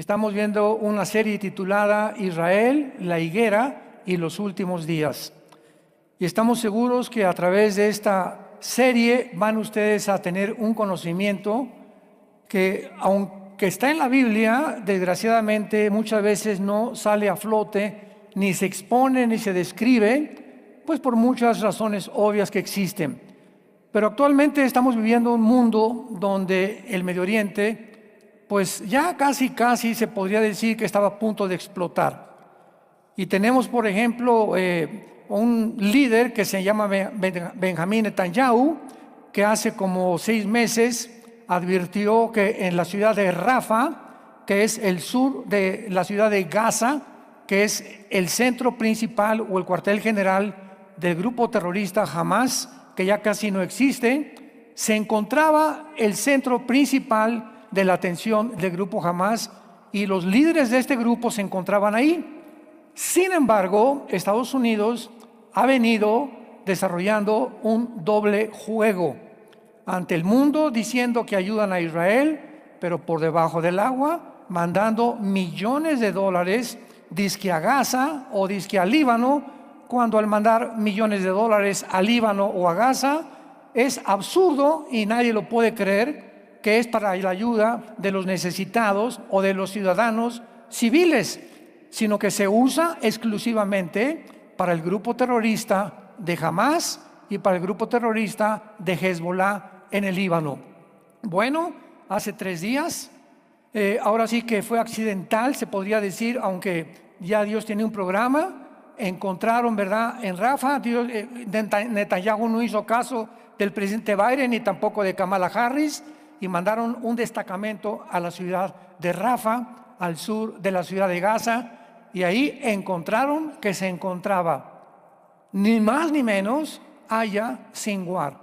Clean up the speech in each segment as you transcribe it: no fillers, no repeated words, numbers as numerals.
Estamos viendo una serie titulada Israel, la higuera y los últimos días. Y estamos seguros que a través de esta serie van ustedes a tener un conocimiento que, aunque está en la Biblia, desgraciadamente muchas veces no sale a flote, ni se expone, ni se describe, pues por muchas razones obvias que existen. Pero actualmente estamos viviendo un mundo donde el Medio Oriente pues ya casi se podría decir que estaba a punto de explotar. Y tenemos, por ejemplo, un líder que se llama Benjamín Netanyahu, que hace como 6 meses advirtió que en la ciudad de Rafah, que es el sur de la ciudad de Gaza, que es el centro principal o el cuartel general del grupo terrorista Hamas, que ya casi no existe, se encontraba el centro principal de la atención del grupo Hamas, y los líderes de este grupo se encontraban ahí. Sin embargo, Estados Unidos ha venido desarrollando un doble juego ante el mundo, diciendo que ayudan a Israel, pero por debajo del agua, mandando millones de dólares, dizque a Gaza o dizque a Líbano, cuando al mandar millones de dólares a Líbano o a Gaza es absurdo y nadie lo puede creer, que es para la ayuda de los necesitados o de los ciudadanos civiles, sino que se usa exclusivamente para el grupo terrorista de Hamas y para el grupo terrorista de Hezbollah en el Líbano. Bueno, hace 3 días, ahora sí que fue accidental, se podría decir, aunque ya Dios tiene un programa, encontraron, ¿verdad?, en Rafah. Netanyahu no hizo caso del presidente Biden ni tampoco de Kamala Harris, y mandaron un destacamento a la ciudad de Rafah, al sur de la ciudad de Gaza, y ahí encontraron que se encontraba ni más ni menos Aya Sinwar,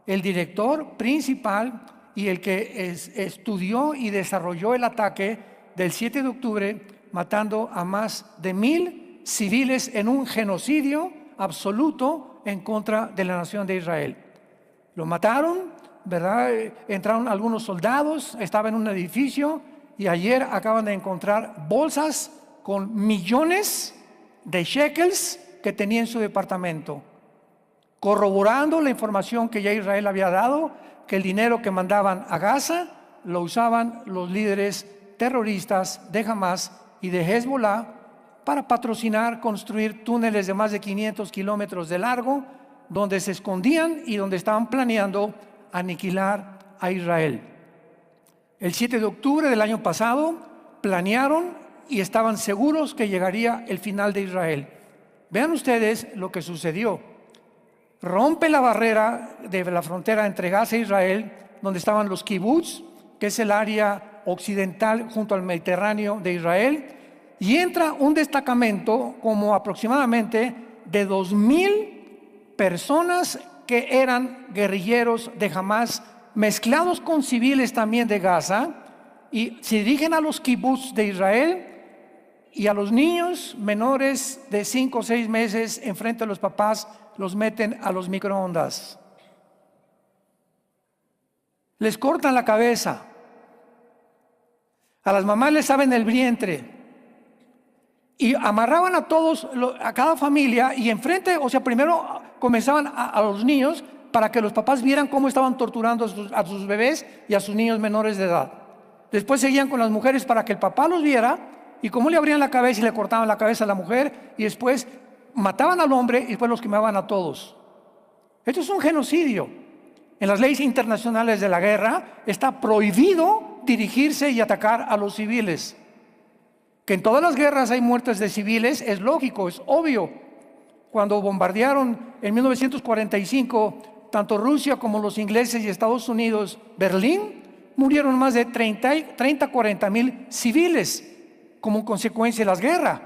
el director principal y el que estudió y desarrolló el ataque del 7 de octubre, matando a más de 1000 civiles en un genocidio absoluto en contra de la nación de Israel. Lo mataron, ¿verdad? Entraron algunos soldados, estaba en un edificio, y ayer acaban de encontrar bolsas con millones de shekels que tenía en su departamento, corroborando la información que ya Israel había dado, que el dinero que mandaban a Gaza lo usaban los líderes terroristas de Hamas y de Hezbollah para patrocinar, construir túneles de más de 500 kilómetros de largo, donde se escondían y donde estaban planeando aniquilar a Israel. El 7 de octubre del año pasado planearon y estaban seguros que llegaría el final de Israel. Vean ustedes lo que sucedió. Rompe la barrera de la frontera entre Gaza e Israel, donde estaban los kibbutz, que es el área occidental junto al Mediterráneo de Israel, y entra un destacamento como aproximadamente de 2000 personas que eran guerrilleros de Hamas, mezclados con civiles también de Gaza, y se dirigen a los kibbutz de Israel, y a los niños menores de 5 o 6 meses enfrente de los papás los meten a los microondas. Les cortan la cabeza. A las mamás les abren el vientre. Y amarraban a todos, a cada familia, y enfrente, o sea, primero comenzaban a los niños para que los papás vieran cómo estaban torturando a sus bebés y a sus niños menores de edad. Después seguían con las mujeres para que el papá los viera y cómo le abrían la cabeza y le cortaban la cabeza a la mujer, y después mataban al hombre y después los quemaban a todos. Esto es un genocidio. En las leyes internacionales de la guerra está prohibido dirigirse y atacar a los civiles. Que en todas las guerras hay muertes de civiles es lógico, es obvio. Cuando bombardearon en 1945 tanto Rusia como los ingleses y Estados Unidos Berlín, murieron más de 40 mil civiles como consecuencia de las guerras.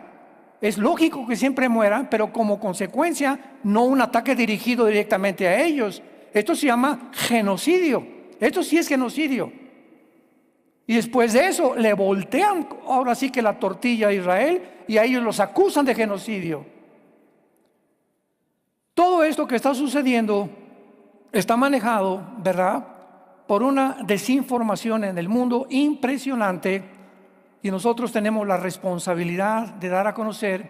Es lógico que siempre mueran, pero como consecuencia, no un ataque dirigido directamente a ellos. Esto se llama genocidio. Esto sí es genocidio. Y después de eso le voltean ahora sí que la tortilla a Israel, y a ellos los acusan de genocidio. Todo esto que está sucediendo está manejado, ¿verdad?, por una desinformación en el mundo impresionante, Y nosotros tenemos la responsabilidad de dar a conocer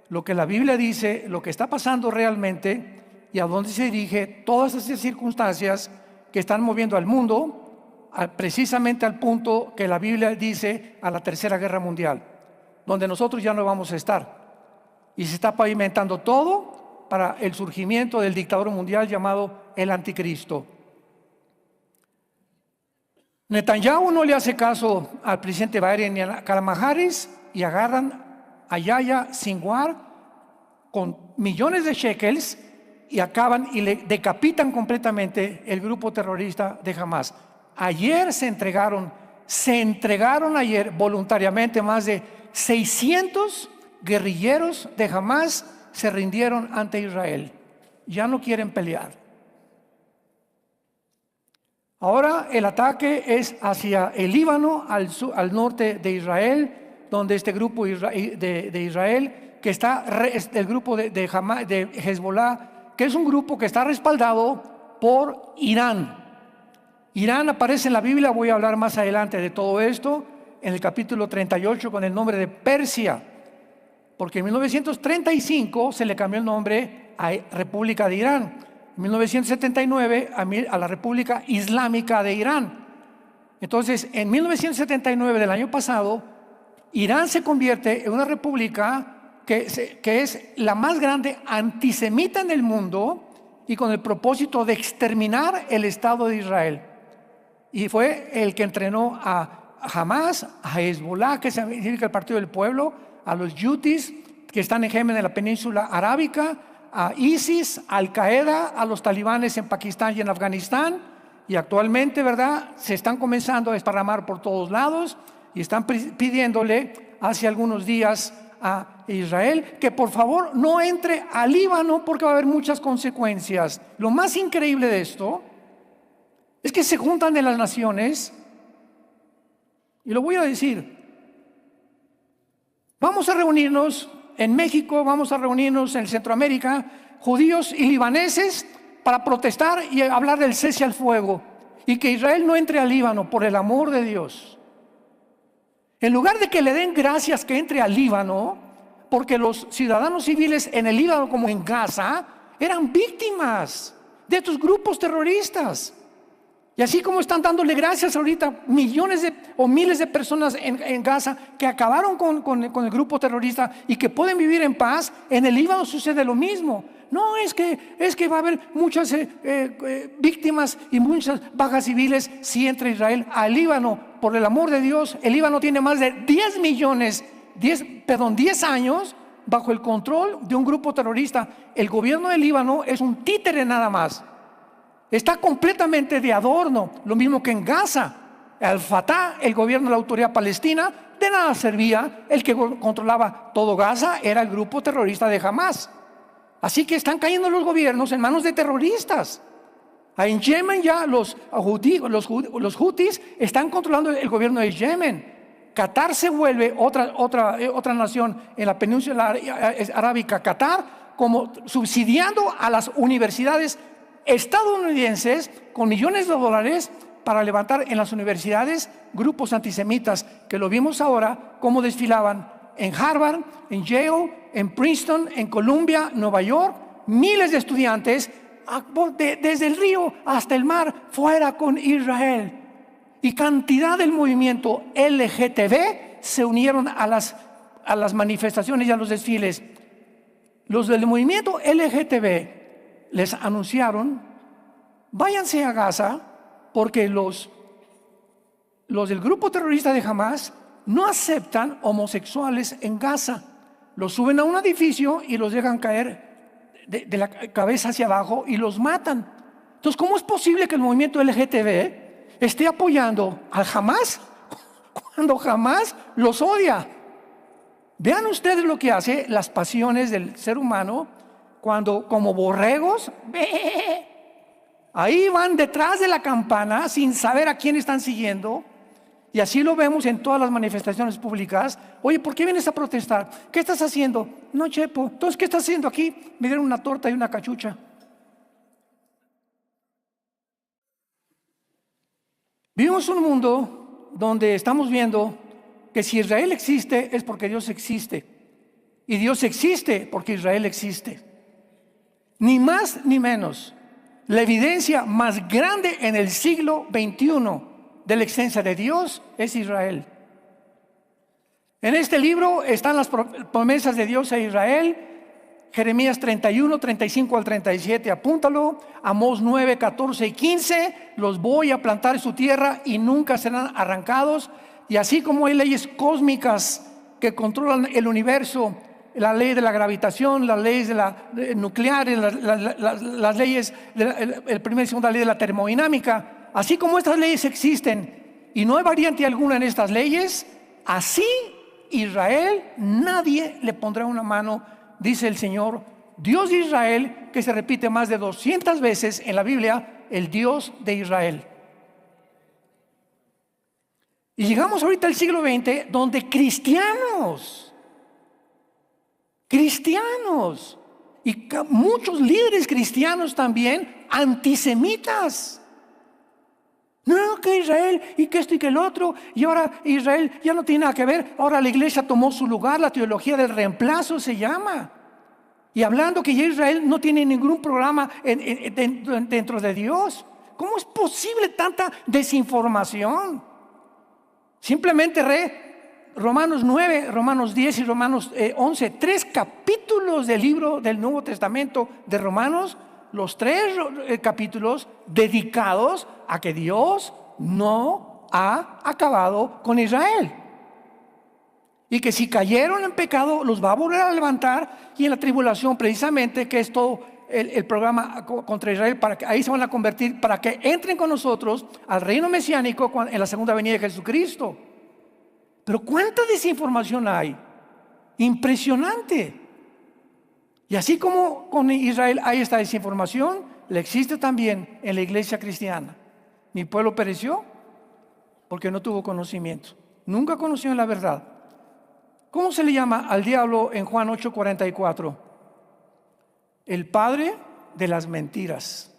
lo que la Biblia dice, lo que está pasando realmente y a dónde se dirige todas esas circunstancias que están moviendo al mundo precisamente al punto que la Biblia dice, a la Tercera Guerra Mundial, donde nosotros ya no vamos a estar. Y se está pavimentando todo para el surgimiento del dictador mundial llamado el Anticristo. Netanyahu no le hace caso al presidente Biden ni a Kamala Harris y agarran a Yahya Sinwar con millones de shekels y acaban y le decapitan completamente el grupo terrorista de Hamas. Ayer se entregaron ayer voluntariamente más de 600 guerrilleros de Hamas se rindieron ante Israel. Ya no quieren pelear. Ahora el ataque es hacia el Líbano, al norte de Israel, donde este grupo de Israel, que está el grupo de Hezbollah, que es un grupo que está respaldado por Irán. Irán aparece en la Biblia, voy a hablar más adelante de todo esto, en el capítulo 38 con el nombre de Persia, porque en 1935 se le cambió el nombre a República de Irán. En 1979 a la República Islámica de Irán. Entonces, en 1979 del año pasado, Irán se convierte en una república que es la más grande antisemita en el mundo y con el propósito de exterminar el Estado de Israel. Y fue el que entrenó a Hamas, a Hezbollah, que significa el Partido del Pueblo, a los Houthis, que están en Yemen, en la península arábica, a ISIS, Al Qaeda, a los talibanes en Pakistán y en Afganistán, y actualmente, ¿verdad?, se están comenzando a desparramar por todos lados y están pidiéndole hace algunos días a Israel que por favor no entre al Líbano porque va a haber muchas consecuencias. Lo más increíble de esto es que se juntan de las naciones, y lo voy a decir, vamos a reunirnos en México, vamos a reunirnos en Centroamérica, judíos y libaneses, para protestar y hablar del cese al fuego y que Israel no entre al Líbano, por el amor de Dios. En lugar de que le den gracias que entre al Líbano, porque los ciudadanos civiles en el Líbano como en Gaza eran víctimas de estos grupos terroristas. Y así como están dándole gracias ahorita millones o miles de personas en Gaza que acabaron con el grupo terrorista y que pueden vivir en paz, en el Líbano sucede lo mismo. No, es que va a haber muchas víctimas y muchas bajas civiles si entra Israel al Líbano. Por el amor de Dios, el Líbano tiene más de 10 años bajo el control de un grupo terrorista. El gobierno del Líbano es un títere nada más. Está completamente de adorno, lo mismo que en Gaza. Al-Fatah, el gobierno de la autoridad palestina, de nada servía. El que controlaba todo Gaza era el grupo terrorista de Hamas. Así que están cayendo los gobiernos en manos de terroristas. En Yemen ya los Houthis están controlando el gobierno de Yemen. Qatar se vuelve otra nación en la península arábica, Qatar, como subsidiando a las universidades estadounidenses con millones de dólares para levantar en las universidades grupos antisemitas, que lo vimos ahora cómo desfilaban en Harvard, en Yale, en Princeton, en Columbia, Nueva York. Miles de estudiantes desde el río hasta el mar, fuera con Israel. Y cantidad del movimiento LGTB se unieron a las manifestaciones y a los desfiles. Los del movimiento LGTB les anunciaron: váyanse a Gaza, porque los del grupo terrorista de Hamas no aceptan homosexuales en Gaza. Los suben a un edificio y los dejan caer de la cabeza hacia abajo y los matan. Entonces, ¿cómo es posible que el movimiento LGTB esté apoyando al Hamas cuando Hamas los odia? Vean ustedes lo que hace las pasiones del ser humano cuando, como borregos, ahí van detrás de la campana sin saber a quién están siguiendo. Y así lo vemos en todas las manifestaciones públicas. Oye, ¿por qué vienes a protestar? ¿Qué estás haciendo? No, Chepo. Entonces, ¿qué estás haciendo aquí? Me dieron una torta y una cachucha. Vivimos un mundo donde estamos viendo que si Israel existe es porque Dios existe. Y Dios existe porque Israel existe. Ni más ni menos. La evidencia más grande en el siglo XXI de la existencia de Dios es Israel. En este libro están las promesas de Dios a Israel. Jeremías 31, 35 al 37, apúntalo. Amós 9, 14 y 15, los voy a plantar en su tierra y nunca serán arrancados. Y así como hay leyes cósmicas que controlan el universo, la ley de la gravitación, las leyes nucleares, las leyes, el primer y segunda ley de la termodinámica, así como estas leyes existen y no hay variante alguna en estas leyes, así Israel, nadie le pondrá una mano, dice el Señor, Dios de Israel, que se repite más de 200 veces en la Biblia, el Dios de Israel. Y llegamos ahorita al siglo XX, donde cristianos y muchos líderes cristianos también, antisemitas. No, que Israel y que esto y que el otro, y ahora Israel ya no tiene nada que ver, ahora la iglesia tomó su lugar, la teología del reemplazo se llama. Y hablando que ya Israel no tiene ningún programa dentro de Dios. ¿Cómo es posible tanta desinformación? Simplemente Romanos 9, Romanos 10 y Romanos 11, 3 capítulos del libro del Nuevo Testamento de Romanos, los 3 capítulos dedicados a que Dios no ha acabado con Israel. Y que si cayeron en pecado, los va a volver a levantar, y en la tribulación precisamente, que es todo el programa contra Israel, para que ahí se van a convertir, para que entren con nosotros al reino mesiánico en la segunda venida de Jesucristo. Pero ¿cuánta desinformación hay? Impresionante. Y así como con Israel hay esta desinformación, la existe también en la iglesia cristiana. Mi pueblo pereció porque no tuvo conocimiento. Nunca conoció la verdad. ¿Cómo se le llama al diablo en Juan 8:44? El padre de las mentiras.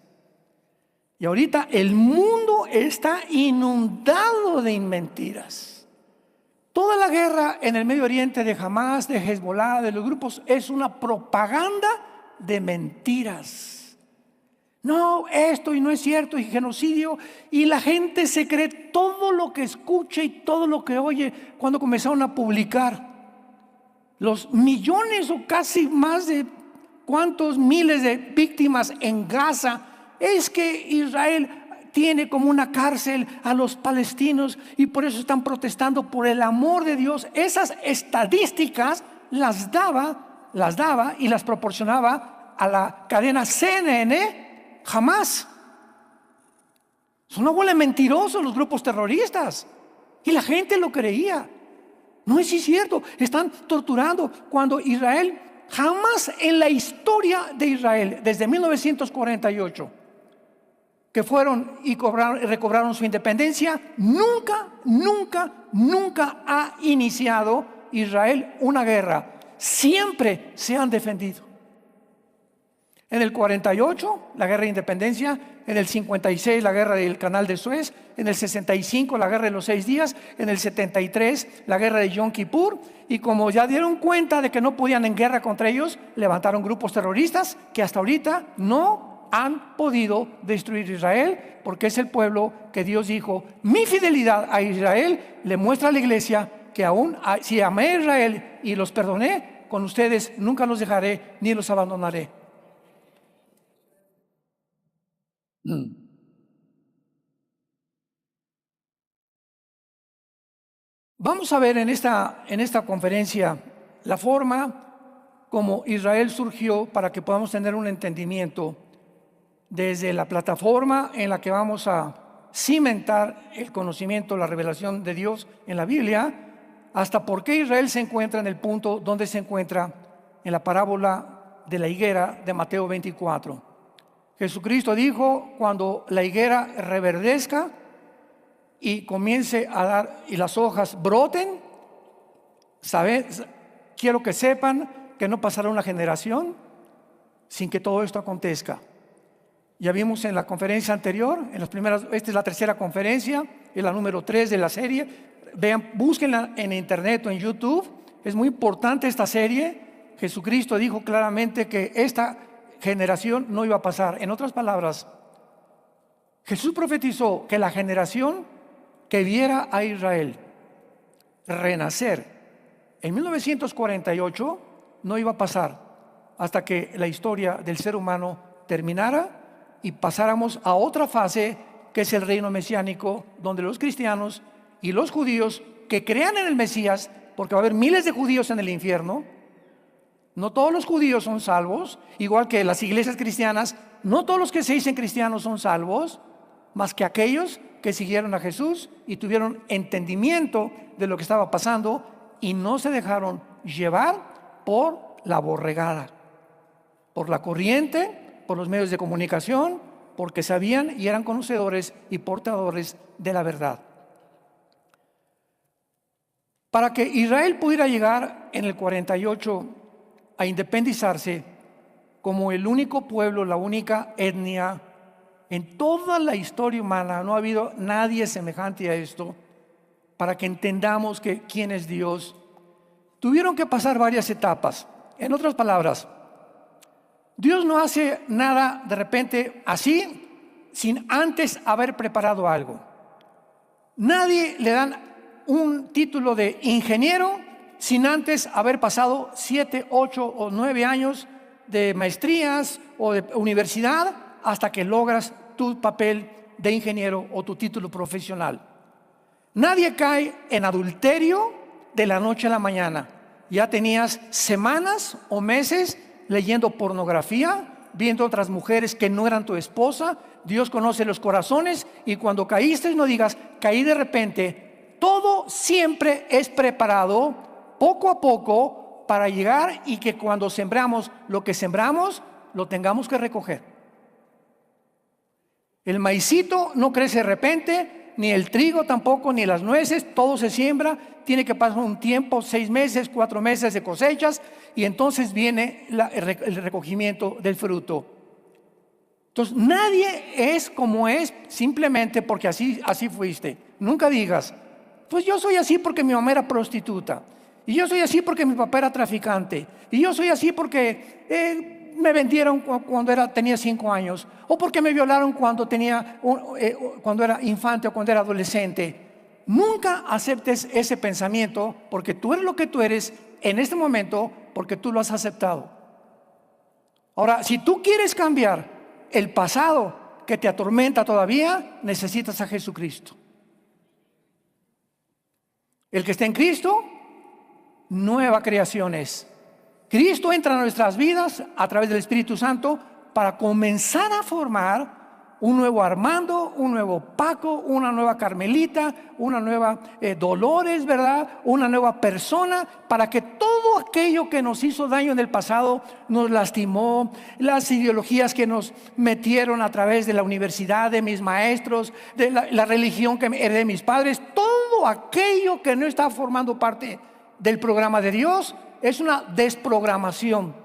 Y ahorita el mundo está inundado de mentiras. Toda la guerra en el Medio Oriente de Hamás, de Hezbollah, de los grupos, es una propaganda de mentiras. No, esto y no es cierto, y genocidio, y la gente se cree todo lo que escucha y todo lo que oye. Cuando comenzaron a publicar los millones o casi más de cuántos miles de víctimas en Gaza, es que Israel tiene como una cárcel a los palestinos y por eso están protestando por el amor de Dios. Esas estadísticas las daba y las proporcionaba a la cadena CNN Hamás. Son una bola de mentirosos los grupos terroristas y la gente lo creía. No es cierto, están torturando. Cuando Israel, jamás en la historia de Israel, desde 1948, que fueron y recobraron su independencia, nunca ha iniciado Israel una guerra. Siempre se han defendido. En el 48, la guerra de independencia. En el 56, la guerra del Canal de Suez. En el 65, la guerra de los 6 días. En el 73, la guerra de Yom Kippur. Y como ya dieron cuenta de que no podían en guerra contra ellos, levantaron grupos terroristas que hasta ahorita no han podido destruir Israel, porque es el pueblo que Dios dijo: mi fidelidad a Israel le muestra a la iglesia que aún si amé a Israel y los perdoné, con ustedes nunca los dejaré ni los abandonaré. Vamos a ver en esta conferencia la forma como Israel surgió, para que podamos tener un entendimiento desde la plataforma en la que vamos a cimentar el conocimiento, la revelación de Dios en la Biblia, hasta por qué Israel se encuentra en el punto donde se encuentra en la parábola de la higuera de Mateo 24. Jesucristo dijo: cuando la higuera reverdezca y comience a dar y las hojas broten, quiero que sepan que no pasará una generación sin que todo esto acontezca. Ya vimos en la conferencia anterior, esta es la tercera conferencia, es la número 3 de la serie, vean, búsquenla en internet o en YouTube. Es muy importante esta serie. Jesucristo dijo claramente que esta generación no iba a pasar. En otras palabras, Jesús profetizó que la generación que viera a Israel renacer en 1948 no iba a pasar hasta que la historia del ser humano terminara y pasáramos a otra fase, que es el reino mesiánico, donde los cristianos y los judíos que crean en el Mesías, porque va a haber miles de judíos en el infierno, no todos los judíos son salvos, igual que las iglesias cristianas, no todos los que se dicen cristianos son salvos, más que aquellos que siguieron a Jesús y tuvieron entendimiento de lo que estaba pasando y no se dejaron llevar por la borregada, por la corriente, por los medios de comunicación, porque sabían y eran conocedores y portadores de la verdad. Para que Israel pudiera llegar en el 48 a independizarse como el único pueblo, la única etnia en toda la historia humana, no ha habido nadie semejante a esto, para que entendamos que quién es Dios, tuvieron que pasar varias etapas. En otras palabras, Dios no hace nada de repente así, sin antes haber preparado algo. Nadie le dan un título de ingeniero sin antes haber pasado 7, 8 o 9 años de maestrías o de universidad hasta que logras tu papel de ingeniero o tu título profesional. Nadie cae en adulterio de la noche a la mañana. Ya tenías semanas o meses leyendo pornografía, viendo otras mujeres que no eran tu esposa. Dios conoce los corazones y cuando caíste no digas, caí de repente. Todo siempre es preparado poco a poco para llegar y que cuando sembramos lo que sembramos, lo tengamos que recoger. El maicito no crece de repente, ni el trigo tampoco, ni las nueces, todo se siembra, tiene que pasar un tiempo, 6 meses, 4 meses de cosechas, y entonces viene el recogimiento del fruto. Entonces nadie es como es simplemente porque así fuiste. Nunca digas, pues yo soy así porque mi mamá era prostituta, y yo soy así porque mi papá era traficante, y yo soy así porque me vendieron cuando tenía 5 años, o porque me violaron cuando era infante o cuando era adolescente. Nunca aceptes ese pensamiento, porque tú eres lo que tú eres en este momento, porque tú lo has aceptado. Ahora, si tú quieres cambiar el pasado que te atormenta todavía, necesitas a Jesucristo. El que está en Cristo, nueva creación es. Cristo entra en nuestras vidas a través del Espíritu Santo para comenzar a formar un nuevo Armando, un nuevo Paco, una nueva Carmelita, una nueva Dolores, ¿verdad? Una nueva persona, para que todo aquello que nos hizo daño en el pasado, nos lastimó, las ideologías que nos metieron a través de la universidad, de mis maestros, de la religión que heredé de mis padres, todo aquello que no está formando parte del programa de Dios, es una desprogramación.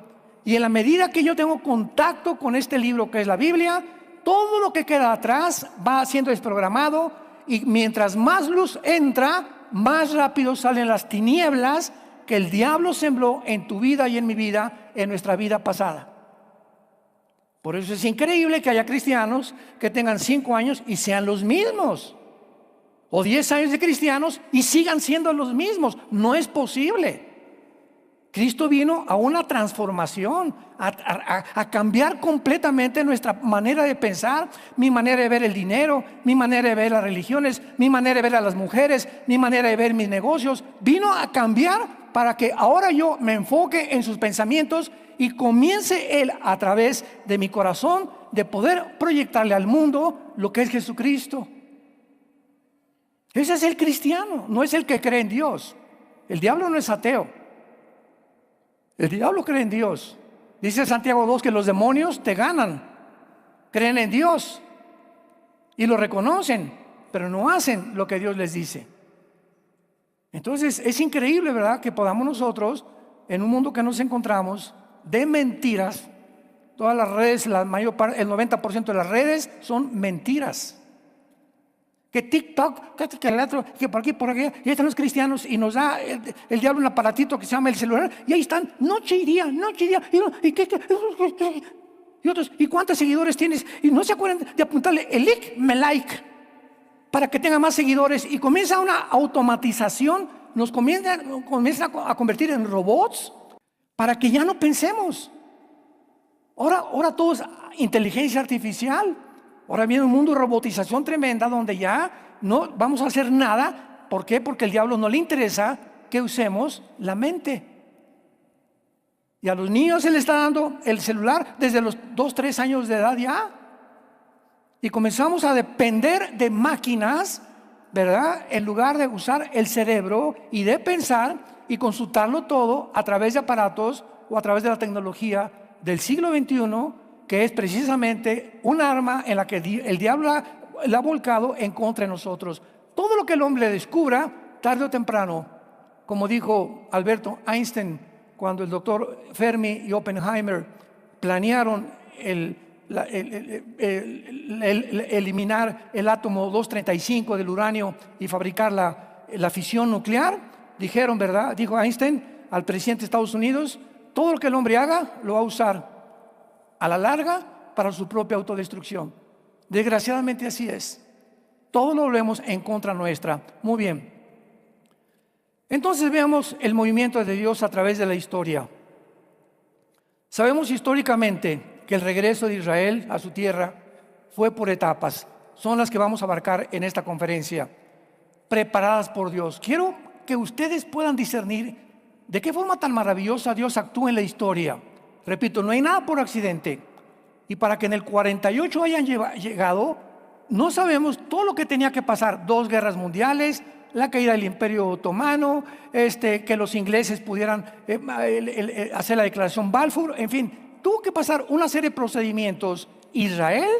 Y en la medida que yo tengo contacto con este libro que es la Biblia, todo lo que queda atrás va siendo desprogramado, y mientras más luz entra, más rápido salen las tinieblas que el diablo sembró en tu vida y en mi vida, en nuestra vida pasada. Por eso es increíble que haya cristianos que tengan 5 años y sean los mismos, o 10 años de cristianos y sigan siendo los mismos. No es posible. Cristo vino a una transformación, a cambiar completamente nuestra manera de pensar, mi manera de ver el dinero, mi manera de ver las religiones, mi manera de ver a las mujeres, mi manera de ver mis negocios. Vino a cambiar para que ahora yo me enfoque en sus pensamientos y comience Él a través de mi corazón de poder proyectarle al mundo lo que es Jesucristo. Ese es el cristiano, no es el que cree en Dios. El diablo no es ateo. El diablo cree en Dios. Dice Santiago 2 que los demonios te ganan. Creen en Dios y lo reconocen, pero no hacen lo que Dios les dice. Entonces es increíble, ¿verdad?, que podamos nosotros, en un mundo que nos encontramos de mentiras, todas las redes, el 90% de las redes son mentiras. que TikTok, que el otro, que por aquí, por aquí, y ahí están los cristianos y nos da el diablo un aparatito que se llama el celular, y ahí están noche y día, y otros, ¿y cuántos seguidores tienes? Y no se acuerdan de apuntarle el me like, para que tenga más seguidores, y comienza una automatización, nos comienzan a convertir en robots, para que ya no pensemos. Ahora todo es inteligencia artificial. Ahora viene un mundo de robotización tremenda donde ya no vamos a hacer nada. ¿Por qué? Porque el diablo no le interesa que usemos la mente. Y a los niños se les está dando el celular desde los 2, 3 años de edad ya. Y comenzamos a depender de máquinas, ¿verdad? En lugar de usar el cerebro y de pensar y consultarlo todo a través de aparatos o a través de la tecnología del siglo XXI, que es precisamente un arma en la que el diablo la ha volcado en contra de nosotros. Todo lo que el hombre descubra, tarde o temprano, como dijo Alberto Einstein, cuando el doctor Fermi y Oppenheimer planearon eliminar el átomo 235 del uranio y fabricar la fisión nuclear, dijeron, ¿verdad? Dijo Einstein al presidente de Estados Unidos: todo lo que el hombre haga lo va a usar a la larga para su propia autodestrucción. Desgraciadamente así es. Todo lo vemos en contra nuestra. Muy bien. Entonces veamos el movimiento de Dios a través de la historia. Sabemos históricamente que el regreso de Israel a su tierra fue por etapas. Son las que vamos a abarcar en esta conferencia, preparadas por Dios. Quiero que ustedes puedan discernir de qué forma tan maravillosa Dios actúa en la historia. Repito, no hay nada por accidente. Y para que en el 48 hayan llegado, no sabemos todo lo que tenía que pasar. 2 guerras mundiales, la caída del Imperio Otomano, que los ingleses pudieran hacer la declaración Balfour. En fin, tuvo que pasar una serie de procedimientos Israel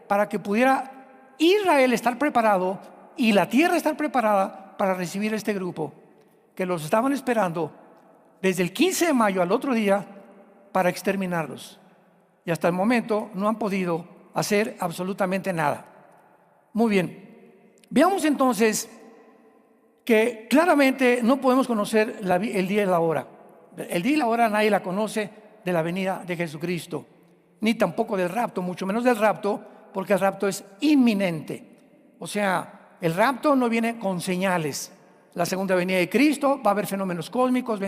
para que pudiera Israel estar preparado y la tierra estar preparada para recibir este grupo, que los estaban esperando desde el 15 de mayo al otro día para exterminarlos. Y hasta el momento no han podido hacer absolutamente nada. Muy bien. Veamos entonces que claramente no podemos conocer el día y la hora. El día y la hora nadie la conoce de la venida de Jesucristo, ni tampoco del rapto, mucho menos del rapto, porque el rapto es inminente. O sea, el rapto no viene con señales. La segunda venida de Cristo, va a haber fenómenos cósmicos,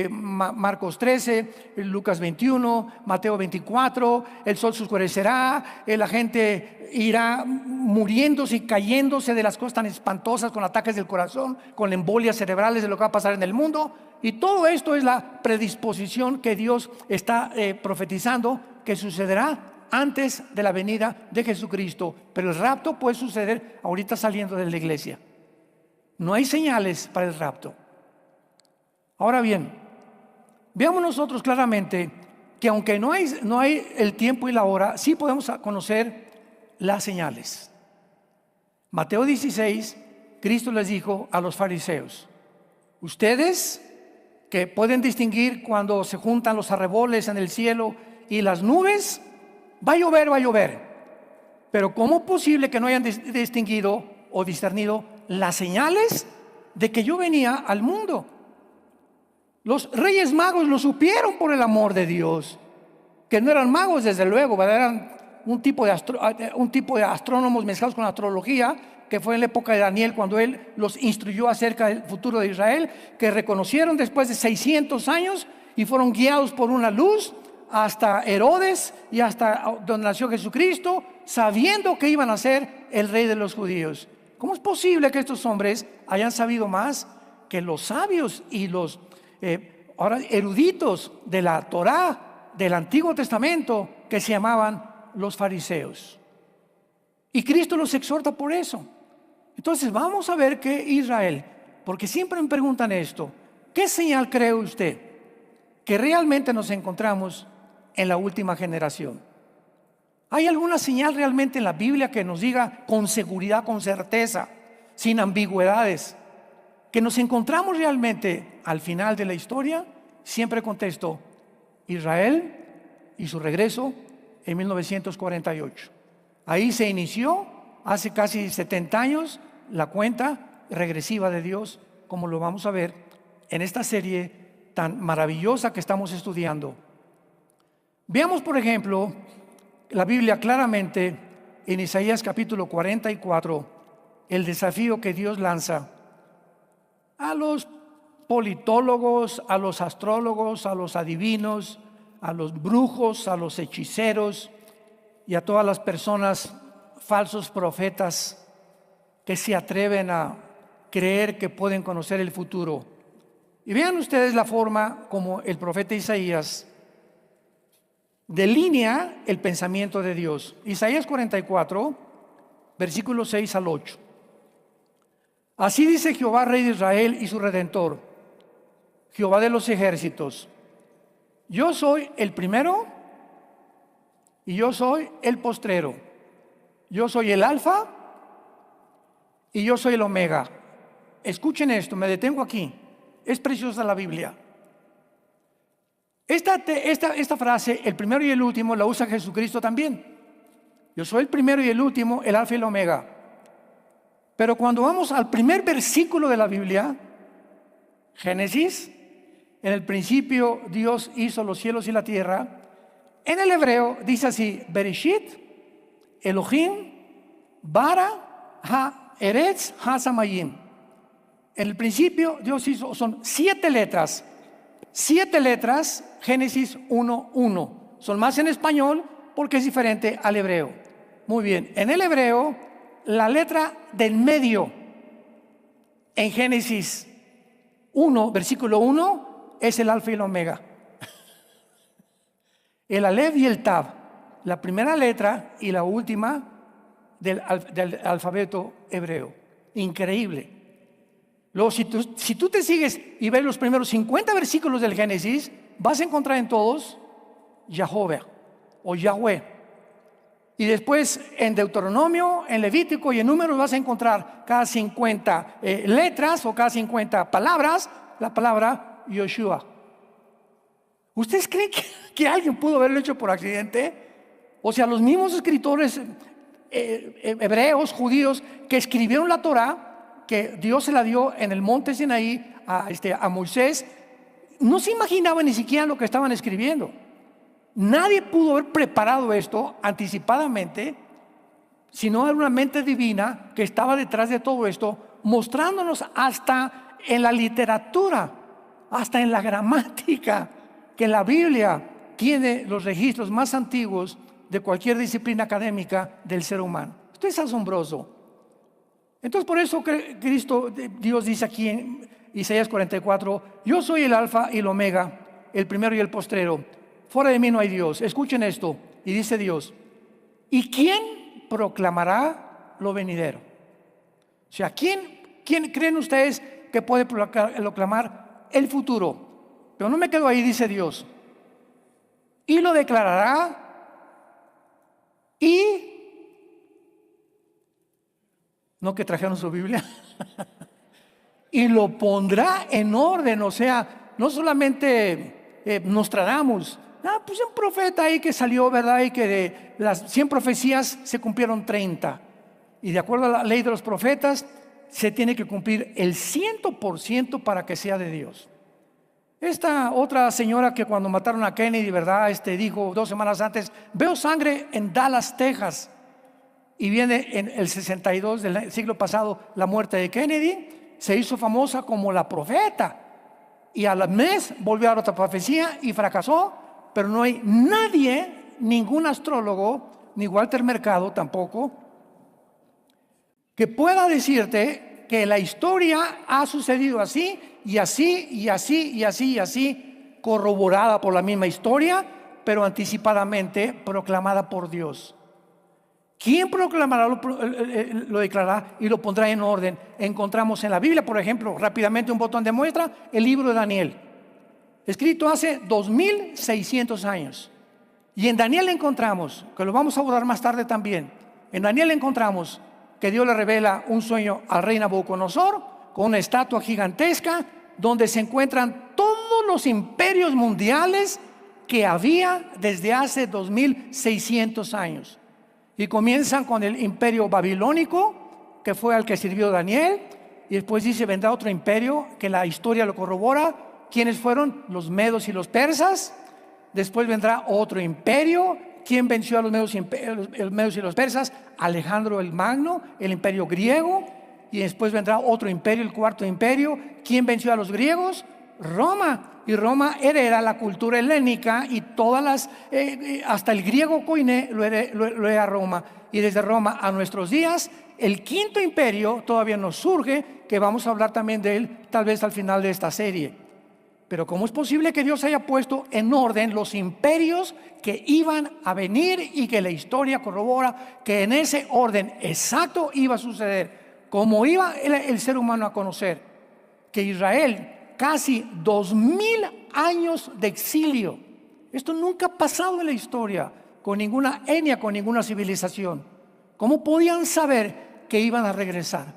Marcos 13, Lucas 21, Mateo 24, el sol se oscurecerá, la gente irá muriéndose y cayéndose de las cosas tan espantosas, con ataques del corazón, con embolias cerebrales, de lo que va a pasar en el mundo. Y todo esto es la predisposición que Dios está profetizando que sucederá antes de la venida de Jesucristo. Pero el rapto puede suceder ahorita saliendo de la iglesia. No hay señales para el rapto. Ahora bien, veamos nosotros claramente que aunque no hay el tiempo y la hora, sí podemos conocer las señales. Mateo 16, Cristo les dijo a los fariseos: ustedes que pueden distinguir cuando se juntan los arreboles en el cielo y las nubes, va a llover. Pero ¿cómo es posible que no hayan distinguido o discernido las señales de que yo venía al mundo? Los reyes magos lo supieron, por el amor de Dios, que no eran magos desde luego, ¿verdad? Eran un tipo de astrónomos mezclados con astrología, que fue en la época de Daniel, cuando él los instruyó acerca del futuro de Israel, que reconocieron después de 600 años y fueron guiados por una luz hasta Herodes y hasta donde nació Jesucristo, sabiendo que iban a ser el rey de los judíos. ¿Cómo es posible que estos hombres hayan sabido más que los sabios y los ahora eruditos de la Torá del Antiguo Testamento, que se llamaban los fariseos? Y Cristo los exhorta por eso. Entonces vamos a ver que Israel, porque siempre me preguntan esto: ¿qué señal cree usted que realmente nos encontramos en la última generación? ¿Hay alguna señal realmente en la Biblia que nos diga con seguridad, con certeza, sin ambigüedades, que nos encontramos realmente al final de la historia? Siempre contesto: Israel y su regreso en 1948. Ahí se inició hace casi 70 años, la cuenta regresiva de Dios, como lo vamos a ver en esta serie tan maravillosa que estamos estudiando. Veamos, por ejemplo, la Biblia claramente en Isaías capítulo 44, el desafío que Dios lanza a los politólogos, a los astrólogos, a los adivinos, a los brujos, a los hechiceros y a todas las personas, falsos profetas, que se atreven a creer que pueden conocer el futuro. Y vean ustedes la forma como el profeta Isaías delinea el pensamiento de Dios. Isaías 44, versículos 6 al 8. Así dice Jehová, Rey de Israel y su Redentor, Jehová de los ejércitos: yo soy el primero y yo soy el postrero. Yo soy el alfa y yo soy el omega. Escuchen esto, me detengo aquí. Es preciosa la Biblia. Esta frase, el primero y el último, la usa Jesucristo también. Yo soy el primero y el último, el alfa y el omega. Pero cuando vamos al primer versículo de la Biblia, Génesis, en el principio Dios hizo los cielos y la tierra. En el hebreo dice así: Bereshit, Elohim, bara, ha, eretz, ha, samayim. En el principio Dios hizo, son 7 letras. 7 letras, Génesis 1:1. Son más en español porque es diferente al hebreo. Muy bien, en el hebreo, la letra del medio en Génesis 1, versículo 1, es el alfa y el omega. El alef y el tab, la primera letra y la última del alfabeto hebreo. Increíble. Luego, si tú te sigues y ves los primeros 50 versículos del Génesis, vas a encontrar en todos Jehová o Yahweh. Y después en Deuteronomio, en Levítico y en Números vas a encontrar cada 50 letras o cada 50 palabras, la palabra Yoshua. ¿Ustedes creen que alguien pudo haberlo hecho por accidente? O sea, los mismos escritores hebreos, judíos, que escribieron la Torá, que Dios se la dio en el monte Sinaí a Moisés, no se imaginaban ni siquiera lo que estaban escribiendo. Nadie pudo haber preparado esto anticipadamente, sino era una mente divina que estaba detrás de todo esto, mostrándonos hasta en la literatura, hasta en la gramática, que la Biblia tiene los registros más antiguos de cualquier disciplina académica del ser humano. Esto es asombroso. Entonces, por eso Dios dice aquí en Isaías 44: yo soy el alfa y el omega, el primero y el postrero. Fuera de mí no hay Dios. Escuchen esto. Y dice Dios: ¿y quién proclamará lo venidero? O sea, ¿quién creen ustedes que puede proclamar el futuro? Pero no me quedo ahí, dice Dios. Y lo declarará y... ¿No que trajeron su Biblia? Y lo pondrá en orden. O sea, no solamente Nostradamus. Pues un profeta ahí que salió, ¿verdad? Y que de las 100 profecías se cumplieron 30. Y de acuerdo a la ley de los profetas, se tiene que cumplir el 100% para que sea de Dios. Esta otra señora que cuando mataron a Kennedy, ¿verdad? Dijo 2 semanas antes: veo sangre en Dallas, Texas. Y viene en el 62 del siglo pasado la muerte de Kennedy, se hizo famosa como la profeta. Y al mes volvió a dar otra profecía y fracasó. Pero no hay nadie, ningún astrólogo, ni Walter Mercado tampoco, que pueda decirte que la historia ha sucedido así y así y así y así y así, corroborada por la misma historia, pero anticipadamente proclamada por Dios. ¿Quién proclamará, lo declarará y lo pondrá en orden? Encontramos en la Biblia, por ejemplo, rápidamente un botón de muestra, el libro de Daniel, escrito hace 2600 años. Y en Daniel encontramos, que lo vamos a abordar más tarde también, en Daniel encontramos que Dios le revela un sueño al rey Nabucodonosor con una estatua gigantesca donde se encuentran todos los imperios mundiales que había desde hace 2600 años. Y comienzan con el imperio babilónico, que fue al que sirvió Daniel. Y después dice, vendrá otro imperio, que la historia lo corrobora. ¿Quiénes fueron? Los medos y los persas. Después vendrá otro imperio. ¿Quién venció a los medos y los persas? Alejandro el Magno, el imperio griego. Y después vendrá otro imperio, el cuarto imperio. ¿Quién venció a los griegos? Roma. Y Roma hereda la cultura helénica y todas las, hasta el griego koiné lo hereda Roma. Y desde Roma a nuestros días, el quinto imperio todavía nos surge, que vamos a hablar también de él tal vez al final de esta serie. Pero ¿cómo es posible que Dios haya puesto en orden los imperios que iban a venir y que la historia corrobora que en ese orden exacto iba a suceder? Como iba el ser humano a conocer que Israel, casi 2000 años de exilio, esto nunca ha pasado en la historia con ninguna etnia, con ninguna civilización. ¿Cómo podían saber que iban a regresar?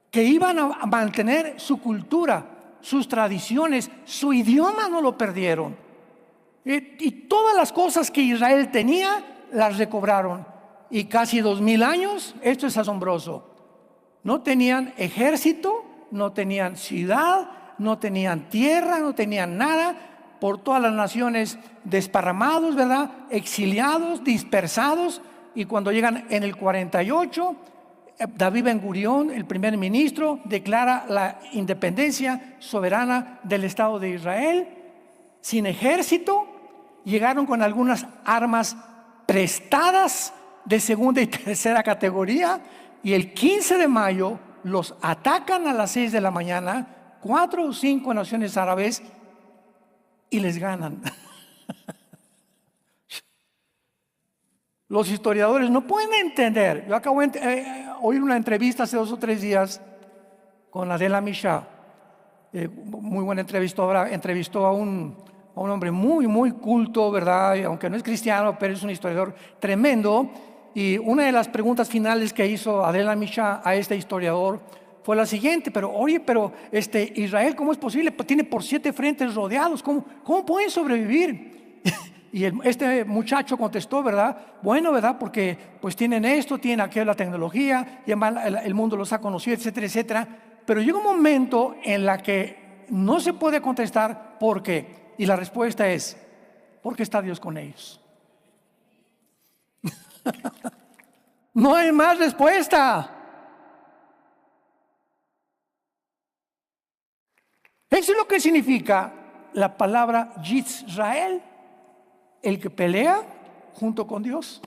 Que iban a mantener su cultura, sus tradiciones, su idioma no lo perdieron. Y todas las cosas que Israel tenía, las recobraron. Y casi 2000 años, esto es asombroso. No tenían ejército, no tenían ciudad, no tenían tierra, no tenían nada. Por todas las naciones desparramados, ¿verdad? Exiliados, dispersados. Y cuando llegan en el 48, David Ben Gurión, el primer ministro, declara la independencia soberana del Estado de Israel. Sin ejército, llegaron con algunas armas prestadas de segunda y tercera categoría. Y el 15 de mayo los atacan a las 6 de la mañana, 4 o 5 naciones árabes, y les ganan. Los historiadores no pueden entender. Yo acabo de oír una entrevista hace 2 o 3 días con Adela Misha, muy buena entrevistadora. Entrevistó a un hombre muy, muy culto, ¿verdad? Y aunque no es cristiano, pero es un historiador tremendo. Y una de las preguntas finales que hizo Adela Misha a este historiador fue la siguiente: pero Israel, ¿cómo es posible? Tiene por 7 frentes rodeados. ¿Cómo pueden sobrevivir? Y este muchacho contestó, ¿verdad? Bueno, ¿verdad? Porque pues tienen esto, tienen aquello, la tecnología, y además el mundo los ha conocido, etcétera, etcétera. Pero llega un momento en la que no se puede contestar ¿por qué? Y la respuesta es: porque está Dios con ellos. No hay más respuesta. Eso es lo que significa la palabra Yisrael, el que pelea junto con Dios.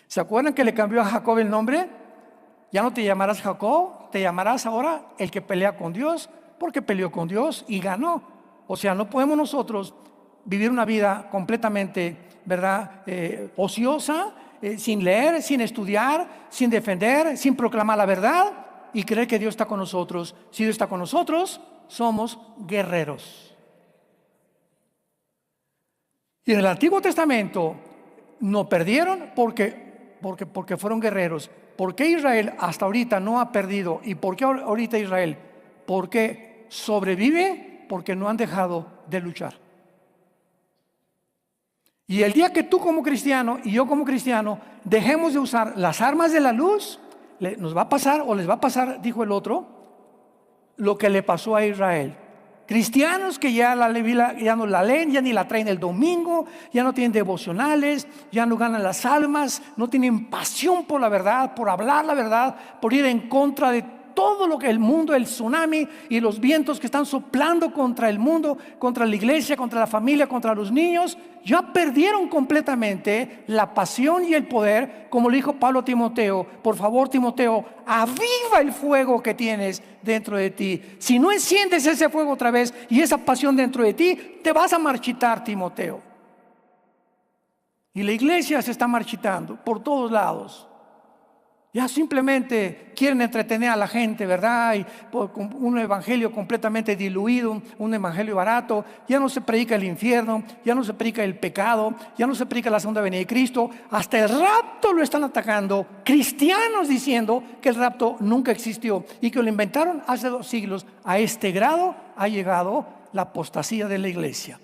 ¿Se acuerdan que le cambió a Jacob el nombre? Ya no te llamarás Jacob, te llamarás ahora el que pelea con Dios, porque peleó con Dios y ganó. O sea, no podemos nosotros vivir una vida completamente, ¿verdad?, ociosa, sin leer, sin estudiar, sin defender, sin proclamar la verdad y creer que Dios está con nosotros. Si Dios está con nosotros, somos guerreros. Y en el Antiguo Testamento no perdieron porque fueron guerreros. ¿Por qué Israel hasta ahorita no ha perdido? ¿Y por qué ahorita Israel? Porque sobrevive, porque no han dejado de luchar. Y el día que tú como cristiano y yo como cristiano dejemos de usar las armas de la luz, nos va a pasar, o les va a pasar, dijo el otro, lo que le pasó a Israel. Cristianos que ya no la leen, ya ni la traen el domingo, ya no tienen devocionales, ya no ganan las almas, no tienen pasión por la verdad, por hablar la verdad, por ir en contra de todo lo que el mundo, el tsunami y los vientos que están soplando contra el mundo, contra la iglesia, contra la familia, contra los niños. Ya perdieron completamente la pasión y el poder, como le dijo Pablo a Timoteo: por favor, Timoteo, aviva el fuego que tienes dentro de ti. Si no enciendes ese fuego otra vez y esa pasión dentro de ti, te vas a marchitar, Timoteo. Y la iglesia se está marchitando por todos lados. Ya simplemente quieren entretener a la gente, ¿verdad? Y con un evangelio completamente diluido, un evangelio barato. Ya no se predica el infierno, ya no se predica el pecado, ya no se predica la segunda venida de Cristo. Hasta el rapto lo están atacando cristianos, diciendo que el rapto nunca existió y que lo inventaron hace 2 siglos. A este grado ha llegado la apostasía de la iglesia.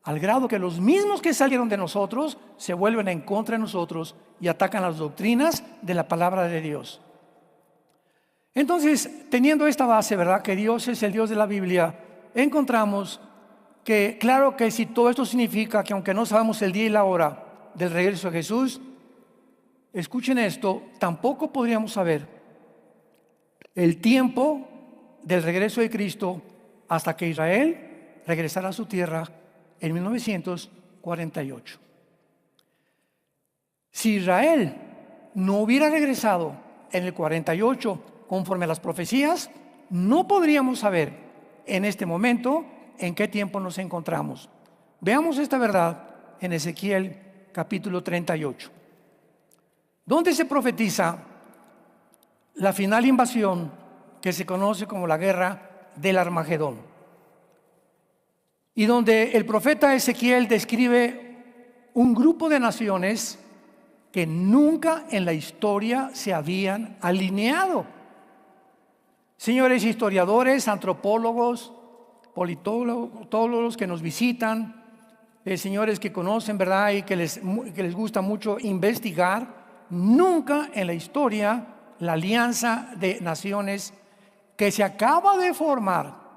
al grado que los mismos que salieron de nosotros se vuelven en contra de nosotros y atacan las doctrinas de la palabra de Dios. Entonces, teniendo esta base, ¿verdad?, que Dios es el Dios de la Biblia, encontramos que, claro que si todo esto significa que aunque no sabemos el día y la hora del regreso de Jesús, escuchen esto, tampoco podríamos saber el tiempo del regreso de Cristo hasta que Israel regresara a su tierra en 1948. Si Israel no hubiera regresado en el 48 conforme a las profecías, no podríamos saber en este momento en qué tiempo nos encontramos. Veamos esta verdad en Ezequiel capítulo 38, donde se profetiza la final invasión que se conoce como la guerra del Armagedón, y donde el profeta Ezequiel describe un grupo de naciones que nunca en la historia se habían alineado. Señores historiadores, antropólogos, politólogos, todos los que nos visitan, señores que conocen, ¿verdad?, y que les gusta mucho investigar, nunca en la historia la alianza de naciones que se acaba de formar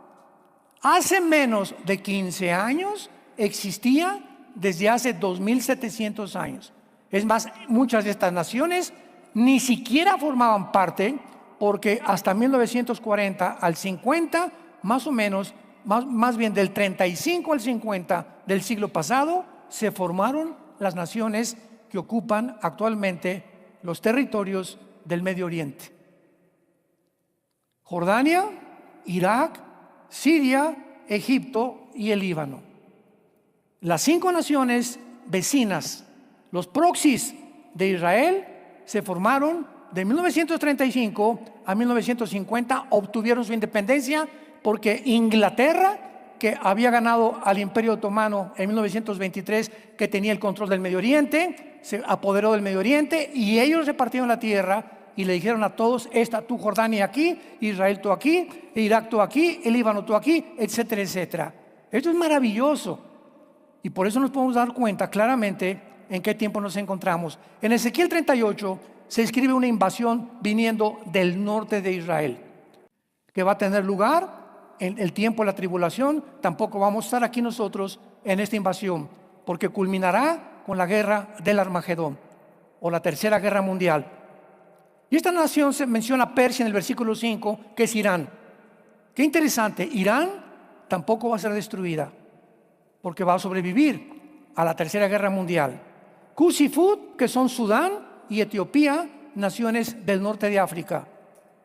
hace menos de 15 años existía desde hace 2700 años. Es más, muchas de estas naciones ni siquiera formaban parte, porque hasta 1940 al 50, más o menos, más bien del 35 al 50 del siglo pasado, se formaron las naciones que ocupan actualmente los territorios del Medio Oriente: Jordania, Irak, Siria, Egipto y el Líbano. Las 5 naciones vecinas, los proxies de Israel, se formaron de 1935 a 1950, obtuvieron su independencia porque Inglaterra, que había ganado al Imperio Otomano en 1923, que tenía el control del Medio Oriente, se apoderó del Medio Oriente y ellos repartieron la tierra y le dijeron a todos: tú Jordania aquí, Israel tú aquí, Irak tú aquí, el Líbano tú aquí, etcétera, etcétera. Esto es maravilloso y por eso nos podemos dar cuenta claramente en qué tiempo nos encontramos. En Ezequiel 38 se escribe una invasión viniendo del norte de Israel, que va a tener lugar en el tiempo de la tribulación. Tampoco vamos a estar aquí nosotros en esta invasión, porque culminará con la guerra del Armagedón o la tercera guerra mundial. Y esta nación se menciona Persia en el versículo 5, que es Irán. Qué interesante, Irán tampoco va a ser destruida, porque va a sobrevivir a la tercera guerra mundial. Cus y Fud, que son Sudán y Etiopía, naciones del norte de África.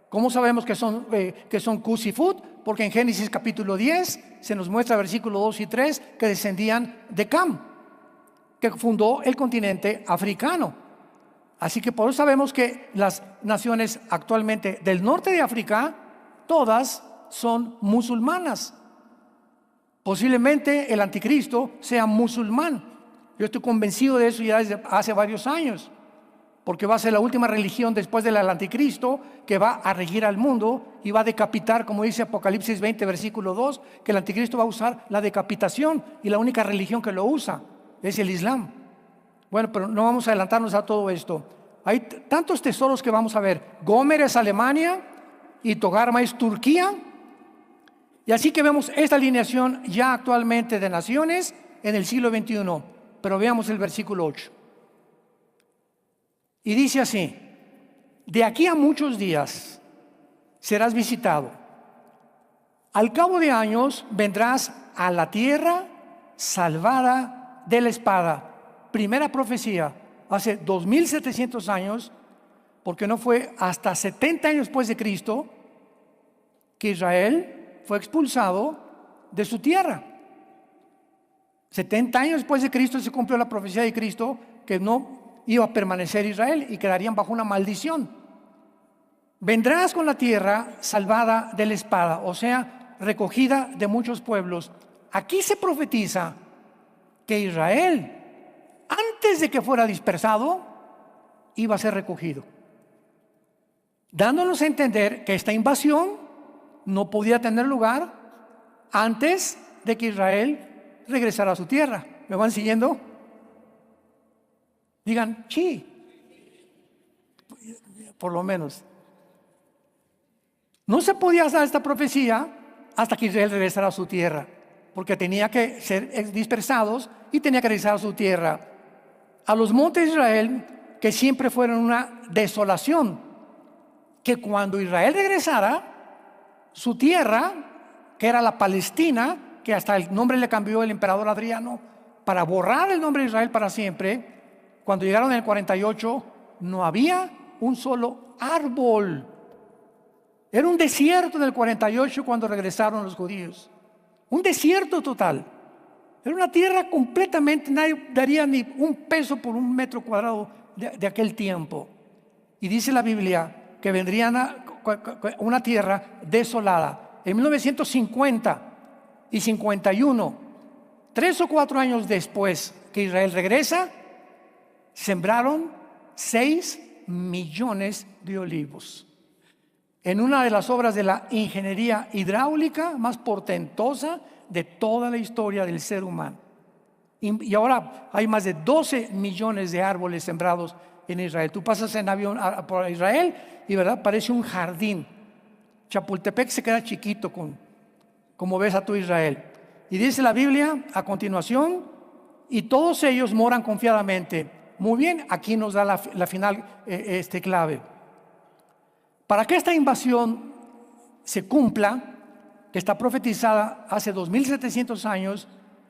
¿Cómo sabemos que son Cus y Fud? Porque en Génesis capítulo 10 se nos muestra, versículos 2 y 3, que descendían de Cam, que fundó el continente africano. Así que por eso sabemos que las naciones actualmente del norte de África, todas son musulmanas. Posiblemente el anticristo sea musulmán. Yo estoy convencido de eso ya desde hace varios años, porque va a ser la última religión después del anticristo, que va a regir al mundo y va a decapitar, como dice Apocalipsis 20, versículo 2, que el anticristo va a usar la decapitación, y la única religión que lo usa es el Islam. Bueno, pero no vamos a adelantarnos a todo esto. Hay tantos tesoros que vamos a ver. Gomer es Alemania y Togarma es Turquía. Y así que vemos esta alineación ya actualmente de naciones en el siglo XXI. Pero veamos el versículo 8. Y dice así: de aquí a muchos días serás visitado. Al cabo de años vendrás a la tierra salvada de la espada. Primera profecía, hace 2700 años, porque no fue hasta 70 años después de Cristo que Israel fue expulsado de su tierra. 70 años después de Cristo se cumplió la profecía de Cristo, que no iba a permanecer Israel y quedarían bajo una maldición. Vendrás con la tierra salvada de la espada, o sea, recogida de muchos pueblos. Aquí se profetiza que Israel, antes de que fuera dispersado, iba a ser recogido, dándonos a entender que esta invasión no podía tener lugar antes de que Israel regresara a su tierra. ¿Me van siguiendo? Digan, sí, por lo menos. No se podía dar esta profecía hasta que Israel regresara a su tierra, porque tenía que ser dispersados y tenía que regresar a su tierra. A los montes de Israel, que siempre fueron una desolación, que cuando Israel regresara, su tierra, que era la Palestina, que hasta el nombre le cambió el emperador Adriano, para borrar el nombre de Israel para siempre, cuando llegaron en el 48, no había un solo árbol. Era un desierto en el 48 cuando regresaron los judíos. Un desierto total. Era una tierra completamente, nadie daría ni un peso por un metro cuadrado de aquel tiempo. Y dice la Biblia que vendrían a una tierra desolada. En 1950 y 51, 3 o 4 años después que Israel regresa, sembraron 6 millones de olivos. En una de las obras de la ingeniería hidráulica más portentosa de toda la historia del ser humano. Y ahora hay más de 12 millones de árboles sembrados en Israel. Tú pasas en avión por Israel y verdad parece un jardín. Chapultepec se queda chiquito como ves a tu Israel. Y dice la Biblia a continuación, y todos ellos moran confiadamente. Muy bien, aquí nos da la final clave. Para que esta invasión se cumpla, que está profetizada hace 2700 años,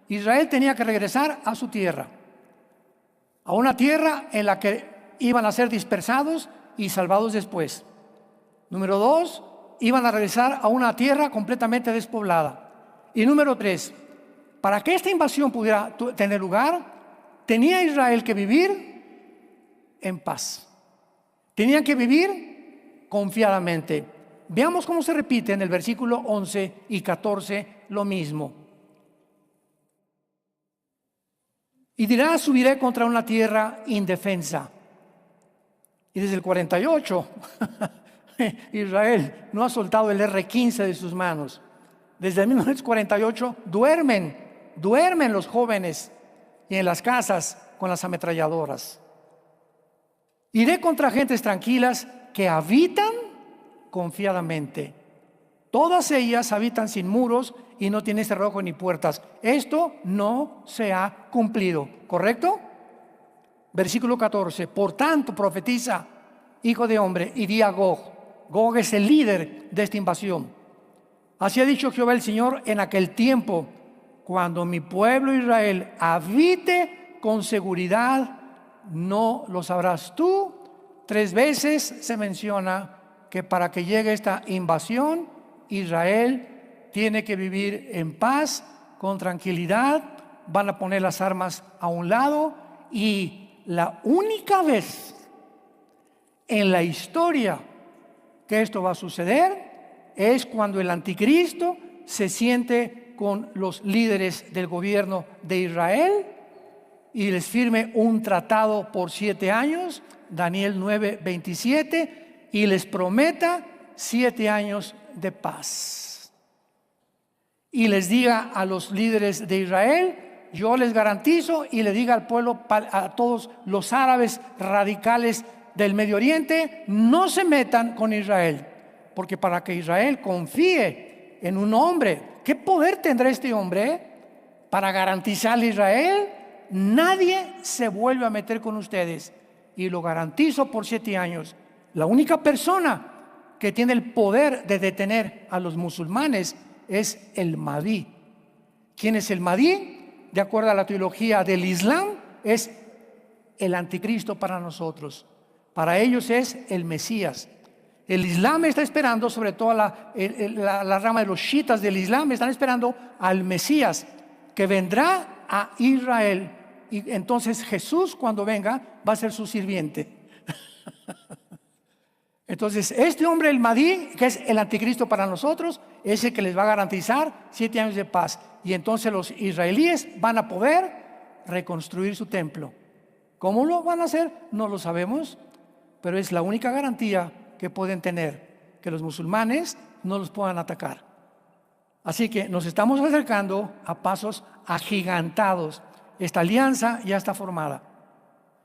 Israel tenía que regresar a su tierra, a una tierra en la que iban a ser dispersados y salvados después. Número 2, iban a regresar a una tierra completamente despoblada. Y número 3, para que esta invasión pudiera tener lugar, tenía Israel que vivir en paz. Tenían que vivir confiadamente. Veamos cómo se repite en el versículo 11 y 14 lo mismo. Y dirá, subiré contra una tierra indefensa. Y desde el 48, Israel no ha soltado el R-15 de sus manos. Desde 1948 duermen los jóvenes y en las casas con las ametralladoras. Iré contra gentes tranquilas que habitan confiadamente. Todas ellas habitan sin muros y no tienen cerrojo ni puertas. Esto no se ha cumplido, ¿correcto? Versículo 14. Por tanto, profetiza, hijo de hombre, y di a Gog. Gog es el líder de esta invasión. Así ha dicho Jehová el Señor: en aquel tiempo, cuando mi pueblo Israel habite con seguridad, no lo sabrás tú. 3 veces se menciona que para que llegue esta invasión, Israel tiene que vivir en paz, con tranquilidad. Van a poner las armas a un lado, y la única vez en la historia que esto va a suceder es cuando el anticristo se siente con los líderes del gobierno de Israel y les firme un tratado por 7 años, Daniel 9:27, y les prometa 7 años de paz. Y les diga a los líderes de Israel: yo les garantizo, y le diga al pueblo, a todos los árabes radicales del Medio Oriente, no se metan con Israel, porque para que Israel confíe en un hombre, ¿qué poder tendrá este hombre para garantizarle a Israel? Nadie se vuelve a meter con ustedes, y lo garantizo por 7 años. La única persona que tiene el poder de detener a los musulmanes es el Mahdi. ¿Quién es el Mahdi? De acuerdo a la teología del Islam, es el anticristo para nosotros. Para ellos es el Mesías. El Islam está esperando, sobre todo la rama de los chiitas del Islam, están esperando al Mesías, que vendrá a Israel. Y entonces Jesús, cuando venga, va a ser su sirviente. Entonces este hombre, el Mahdi, que es el anticristo para nosotros, es el que les va a garantizar 7 años de paz. Y entonces los israelíes van a poder reconstruir su templo. ¿Cómo lo van a hacer? No lo sabemos, pero es la única garantía que pueden tener, que los musulmanes no los puedan atacar. Así que nos estamos acercando a pasos agigantados. Esta alianza ya está formada.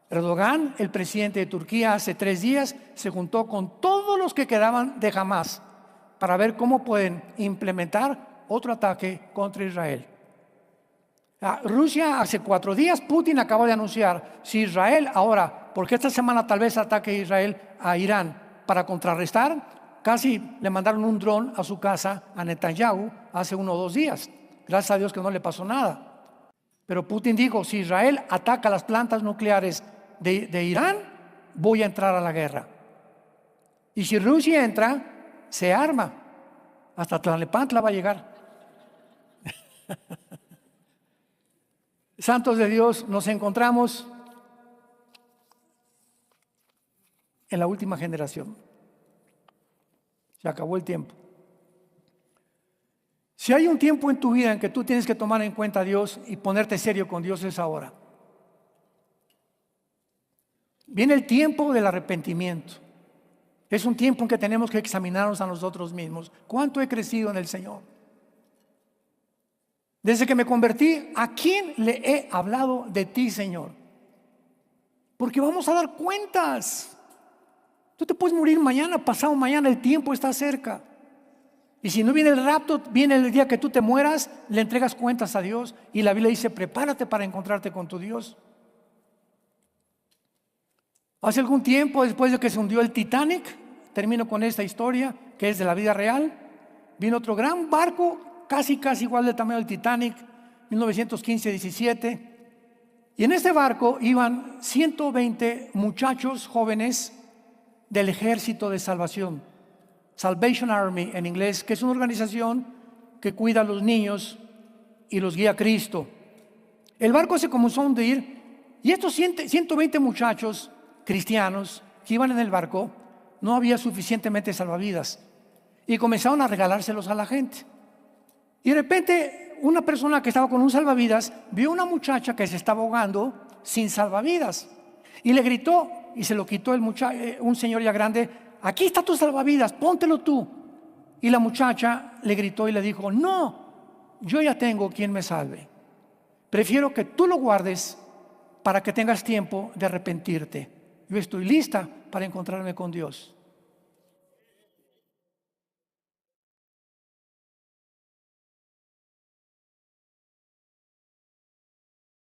Erdogan, el presidente de Turquía, hace 3 días se juntó con todos los que quedaban de Hamas para ver cómo pueden implementar otro ataque contra Israel. Rusia, hace 4 días, Putin acaba de anunciar, si Israel ahora, porque esta semana tal vez ataque Israel a Irán para contrarrestar, casi le mandaron un dron a su casa a Netanyahu hace 1 o 2 días. Gracias a Dios que no le pasó nada. Pero Putin dijo, si Israel ataca las plantas nucleares de Irán, voy a entrar a la guerra. Y si Rusia entra, se arma. Hasta Tlalnepantla va a llegar. Santos de Dios, nos encontramos en la última generación. Se acabó el tiempo. Si hay un tiempo en tu vida en que tú tienes que tomar en cuenta a Dios y ponerte serio con Dios, es ahora. Viene el tiempo del arrepentimiento. Es un tiempo en que tenemos que examinarnos a nosotros mismos. ¿Cuánto he crecido en el Señor? Desde que me convertí, ¿a quién le he hablado de ti, Señor? Porque vamos a dar cuentas. Tú te puedes morir mañana, pasado mañana, el tiempo está cerca. Y si no viene el rapto, viene el día que tú te mueras, le entregas cuentas a Dios. Y la Biblia dice, prepárate para encontrarte con tu Dios. Hace algún tiempo, después de que se hundió el Titanic, termino con esta historia, que es de la vida real, vino otro gran barco, casi igual del tamaño del Titanic, 1915-17. Y en este barco iban 120 muchachos jóvenes del Ejército de Salvación, Salvation Army en inglés, que es una organización que cuida a los niños y los guía a Cristo. El barco se comenzó a hundir y estos 120 muchachos cristianos que iban en el barco, no había suficientemente salvavidas y comenzaron a regalárselos a la gente. Y de repente una persona que estaba con un salvavidas vio una muchacha que se estaba ahogando sin salvavidas y le gritó y se lo quitó un señor ya grande, aquí está tu salvavidas, póntelo tú. Y la muchacha le gritó y le dijo, no, yo ya tengo quien me salve. Prefiero que tú lo guardes para que tengas tiempo de arrepentirte. Yo estoy lista para encontrarme con Dios.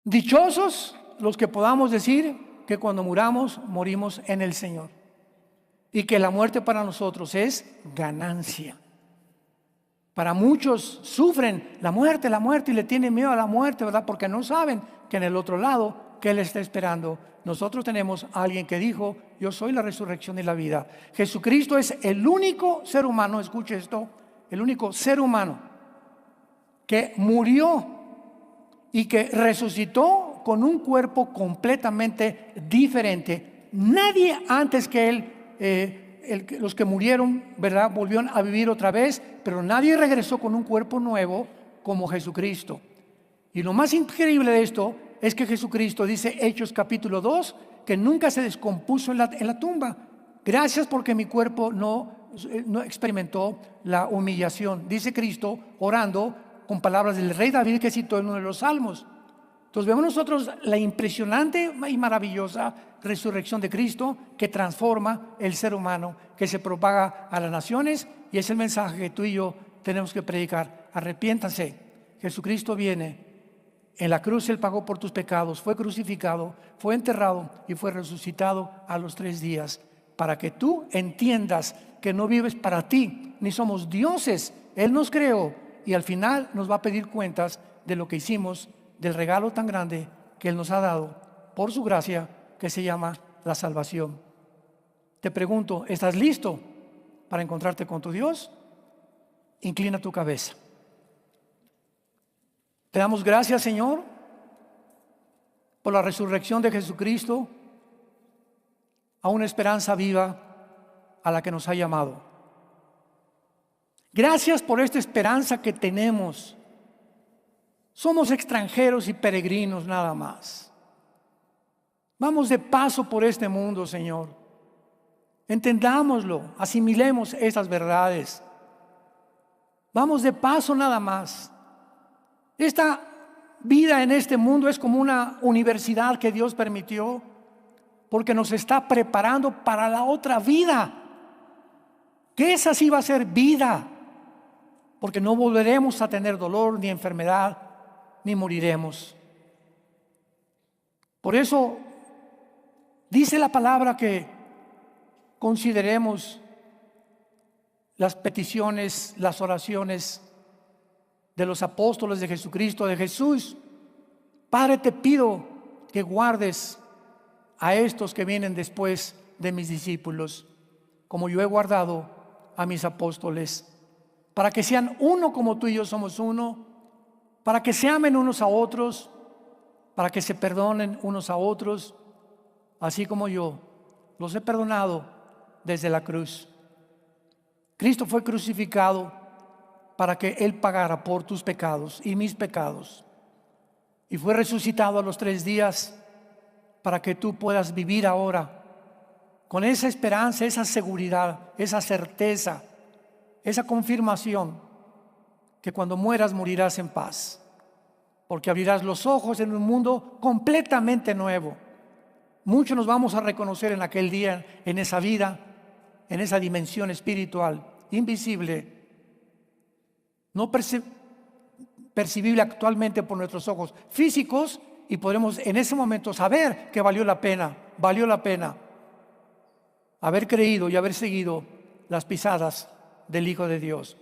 Dichosos los que podamos decir que cuando muramos, morimos en el Señor. Y que la muerte para nosotros es ganancia. Para muchos sufren la muerte y le tienen miedo a la muerte, ¿verdad? Porque no saben que en el otro lado, ¿qué les está esperando? Nosotros tenemos a alguien que dijo, yo soy la resurrección y la vida. Jesucristo es el único ser humano, escuche esto, el único ser humano que murió y que resucitó con un cuerpo completamente diferente. Nadie antes que él, los que murieron, ¿verdad?, volvieron a vivir otra vez, pero nadie regresó con un cuerpo nuevo como Jesucristo. Y lo más increíble de esto es que Jesucristo dice, Hechos capítulo 2, que nunca se descompuso en la tumba. Gracias porque mi cuerpo no experimentó la humillación. Dice Cristo orando con palabras del rey David que citó en uno de los salmos. Entonces vemos nosotros la impresionante y maravillosa resurrección de Cristo que transforma el ser humano, que se propaga a las naciones, y es el mensaje que tú y yo tenemos que predicar. Arrepiéntanse, Jesucristo viene. En la cruz Él pagó por tus pecados, fue crucificado, fue enterrado y fue resucitado a los 3 días, para que tú entiendas que no vives para ti, ni somos dioses. Él nos creó y al final nos va a pedir cuentas de lo que hicimos, del regalo tan grande que Él nos ha dado por su gracia, que se llama la salvación. Te pregunto, ¿estás listo para encontrarte con tu Dios? Inclina tu cabeza. Te damos gracias, Señor, por la resurrección de Jesucristo a una esperanza viva a la que nos ha llamado. Gracias por esta esperanza que tenemos. Somos extranjeros y peregrinos nada más. Vamos de paso por este mundo, Señor. Entendámoslo, asimilemos estas verdades. Vamos de paso nada más. Esta vida en este mundo es como una universidad que Dios permitió, porque nos está preparando para la otra vida, que esa sí va a ser vida, porque no volveremos a tener dolor ni enfermedad, ni moriremos. Por eso dice la palabra que consideremos las peticiones, las oraciones de los apóstoles de Jesucristo, de Jesús. Padre, te pido que guardes a estos que vienen después de mis discípulos, como yo he guardado a mis apóstoles, para que sean uno como tú y yo somos uno, para que se amen unos a otros, para que se perdonen unos a otros, así como yo los he perdonado desde la cruz. Cristo fue crucificado para que Él pagara por tus pecados y mis pecados, y fue resucitado a los 3 días para que tú puedas vivir ahora con esa esperanza, esa seguridad, esa certeza, esa confirmación que cuando mueras morirás en paz, porque abrirás los ojos en un mundo completamente nuevo. Muchos nos vamos a reconocer en aquel día, en esa vida, en esa dimensión espiritual, invisible, no percibible actualmente por nuestros ojos físicos, y podremos en ese momento saber que valió la pena haber creído y haber seguido las pisadas del Hijo de Dios.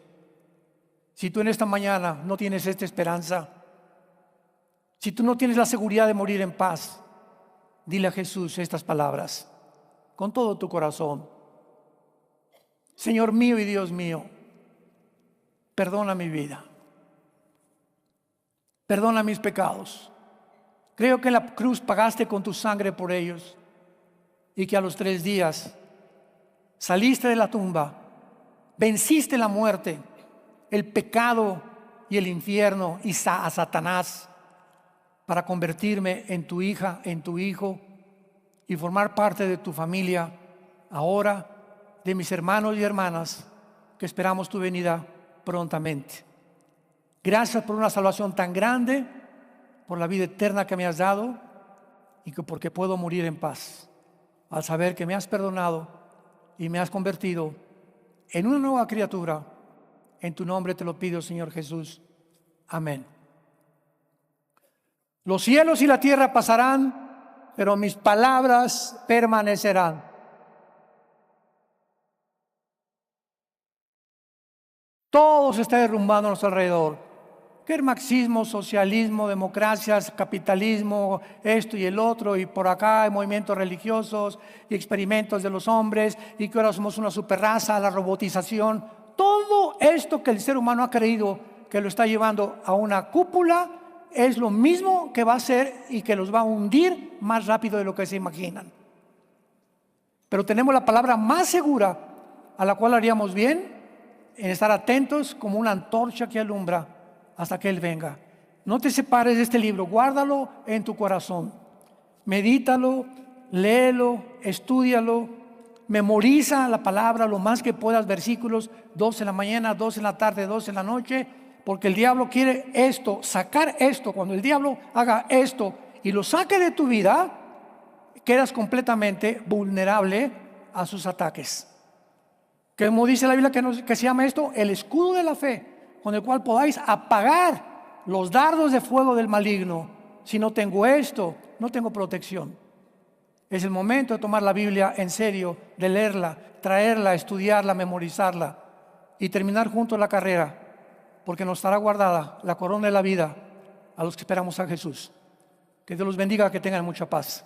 Si tú en esta mañana no tienes esta esperanza, si tú no tienes la seguridad de morir en paz, dile a Jesús estas palabras con todo tu corazón. Señor mío y Dios mío, perdona mi vida, perdona mis pecados. Creo que en la cruz pagaste con tu sangre por ellos, y que a los 3 días saliste de la tumba, venciste la muerte, el pecado y el infierno y a Satanás, para convertirme en tu hija, en tu hijo, y formar parte de tu familia ahora, de mis hermanos y hermanas que esperamos tu venida prontamente. Gracias por una salvación tan grande, por la vida eterna que me has dado, y que porque puedo morir en paz al saber que me has perdonado y me has convertido en una nueva criatura. En tu nombre te lo pido, Señor Jesús. Amén. Los cielos y la tierra pasarán, pero mis palabras permanecerán. Todo se está derrumbando a nuestro alrededor. Que el marxismo, socialismo, democracias, capitalismo, esto y el otro, y por acá hay movimientos religiosos y experimentos de los hombres, y que ahora somos una superraza, la robotización. Todo esto que el ser humano ha creído que lo está llevando a una cúpula es lo mismo que va a hacer y que los va a hundir más rápido de lo que se imaginan. Pero tenemos la palabra más segura, a la cual haríamos bien en estar atentos como una antorcha que alumbra hasta que Él venga. No te separes de este libro, guárdalo en tu corazón, medítalo, léelo, estúdialo, memoriza la palabra lo más que puedas, versículos, 2 en la mañana, 2 en la tarde, 2 en la noche, porque el diablo quiere esto, sacar esto. Cuando el diablo haga esto y lo saque de tu vida, quedas completamente vulnerable a sus ataques. Como dice la Biblia que se llama esto, el escudo de la fe, con el cual podáis apagar los dardos de fuego del maligno. Si no tengo esto, no tengo protección. Es el momento de tomar la Biblia en serio, de leerla, traerla, estudiarla, memorizarla y terminar juntos la carrera, porque nos estará guardada la corona de la vida a los que esperamos a Jesús. Que Dios los bendiga, que tengan mucha paz.